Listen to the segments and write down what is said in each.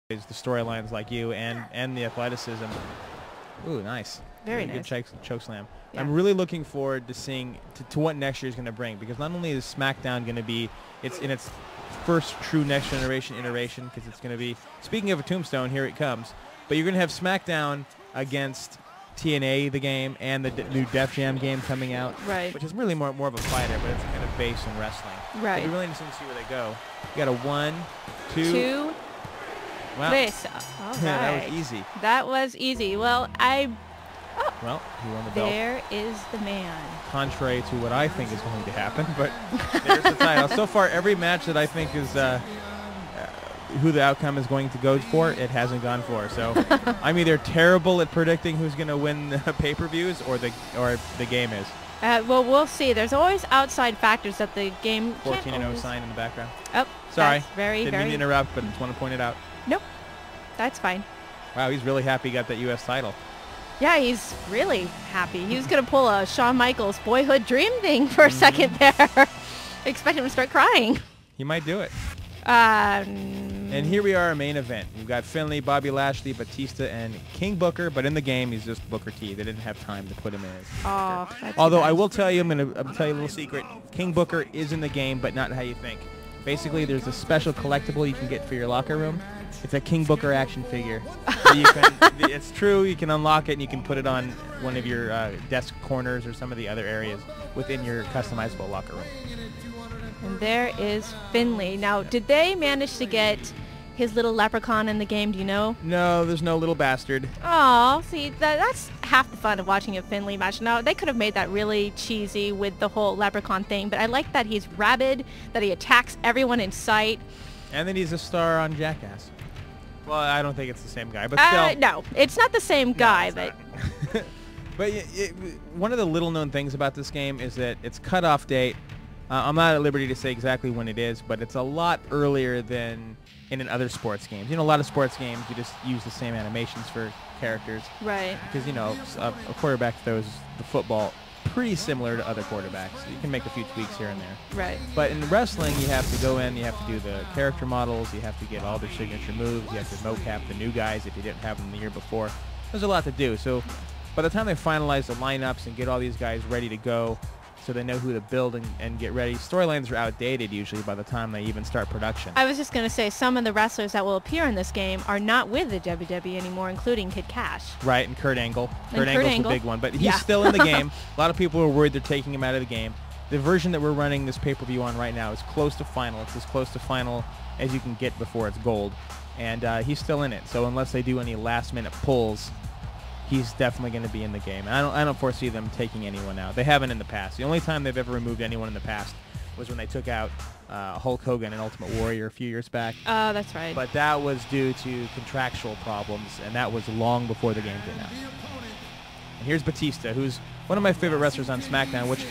the storylines like you and the athleticism. Ooh, nice. Very nice. Good choke slam. Yeah. I'm really looking forward to seeing to what next year is going to bring, because not only is SmackDown going to be in its first true next generation iteration, because it's going to be, speaking of a Tombstone, here it comes, but you're going to have SmackDown against TNA, the game, and the new Def Jam game coming out, Right. which is really more of a fighter, but it's kind of based in wrestling. Right. It'll be really interesting to see where they go. You got a 1, 2. 2. Wow. Tres. All right. That was easy. That was easy. Well, Well, he won the belt. there is the man. Contrary to what I think is going to happen, but there's the title. So far, every match that I think is who the outcome is going to go for, it hasn't gone for. So I'm either terrible at predicting who's going to win the pay-per-views or the game is. Well, we'll see. There's always outside factors that the game 14-0 sign in the background. Oh, sorry. That's very, Didn't mean to interrupt, but just want to point it out. Nope. That's fine. Wow, he's really happy he got that U.S. title. Yeah, he's really happy. He was going to pull a Shawn Michaels boyhood dream thing for a second there. Expect him to start crying. He might do it. And here we are, our main event. We've got Finlay, Bobby Lashley, Batista, and King Booker, but in the game, he's just Booker T. They didn't have time to put him in as Oh, that's Although nice. I will tell you, I'm gonna tell you a little secret. King Booker is in the game, but not how you think. Basically, there's a special collectible you can get for your locker room. It's a King Booker action figure. So you can, it's true, you can unlock it and you can put it on one of your desk corners or some of the other areas within your customizable locker room. And there is Finlay. Now, did they manage to get his little leprechaun in the game? Do you know? No, there's no little bastard. Oh, see, that's half the fun of watching a Finlay match. Now, they could have made that really cheesy with the whole leprechaun thing, but I like that he's rabid, that he attacks everyone in sight. And then he's a star on Jackass. Well, I don't think it's the same guy, but still. No, it's not the same guy, No, but... But one of the little-known things about this game is that its cutoff date, I'm not at liberty to say exactly when it is, but it's a lot earlier than in other sports games. You know, a lot of sports games, you just use the same animations for characters. Right. Because, you know, a quarterback throws the football pretty similar to other quarterbacks. You can make a few tweaks here and there. Right. But in wrestling, you have to go in, you have to do the character models, you have to get all their signature moves, you have to mocap the new guys if you didn't have them the year before. There's a lot to do. So by the time they finalize the lineups and get all these guys ready to go so they know who to build and get ready, storylines are outdated usually by the time they even start production. I was just going to say, some of the wrestlers that will appear in this game are not with the WWE anymore, including Kid Cash. Right, and Kurt Angle. Kurt Angle's Angle. the big one, but he's still in the game. A lot of people are worried they're taking him out of the game. The version that we're running this pay-per-view on right now is close to final. It's as close to final as you can get before it's gold. And he's still in it, so unless they do any last-minute pulls, he's definitely going to be in the game. And I don't foresee them taking anyone out. They haven't in the past. The only time they've ever removed anyone in the past was when they took out Hulk Hogan and Ultimate Warrior a few years back. Oh, that's right. But that was due to contractual problems, and that was long before the game came out. And here's Batista, who's one of my favorite wrestlers on SmackDown, which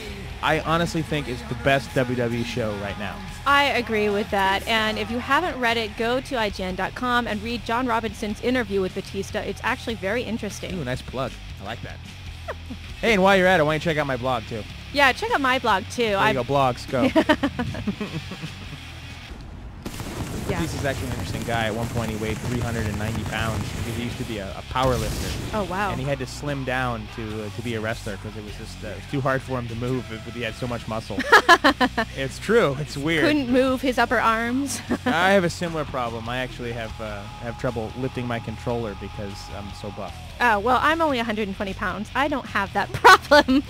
I honestly think is the best WWE show right now. I agree with that. And if you haven't read it, go to IGN.com and read John Robinson's interview with Batista. It's actually very interesting. Ooh, nice plug. I like that. Hey, and while you're at it, why don't you check out my blog, too? Yeah, check out my blog, too. There you go, blogs, go. Yeah. Batista's actually an interesting guy. At one point, he weighed 390 pounds because he used to be a power lifter. Oh, wow. And he had to slim down to be a wrestler because it was just too hard for him to move because he had so much muscle. It's true. It's weird. Couldn't move his upper arms. I have a similar problem. I actually have trouble lifting my controller because I'm so buff. Oh, well, I'm only 120 pounds. I don't have that problem.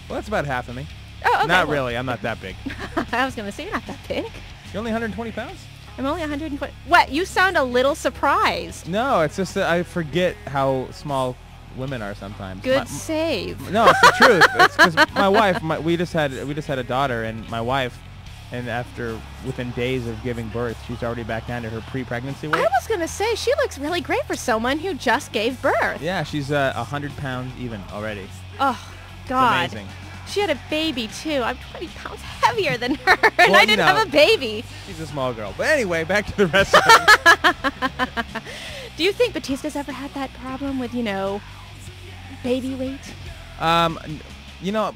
Well, that's about half of me. Oh, okay. Not really. I'm not that big. I was going to say, you're not that big. You're only 120 pounds? I'm only 120. What? You sound a little surprised. No, it's just that I forget how small women are sometimes. Good save. No, it's the truth. It's because my wife, we just had a daughter, and my wife, and within days of giving birth, she's already back down to her pre-pregnancy weight. I was going to say, she looks really great for someone who just gave birth. Yeah, she's 100 pounds even already. Oh, God. It's amazing. She had a baby, too. I'm 20 pounds heavier than her, and Well, I didn't have a baby. She's a small girl. But anyway, back to the wrestling. Do you think Batista's ever had that problem with, baby weight? You know,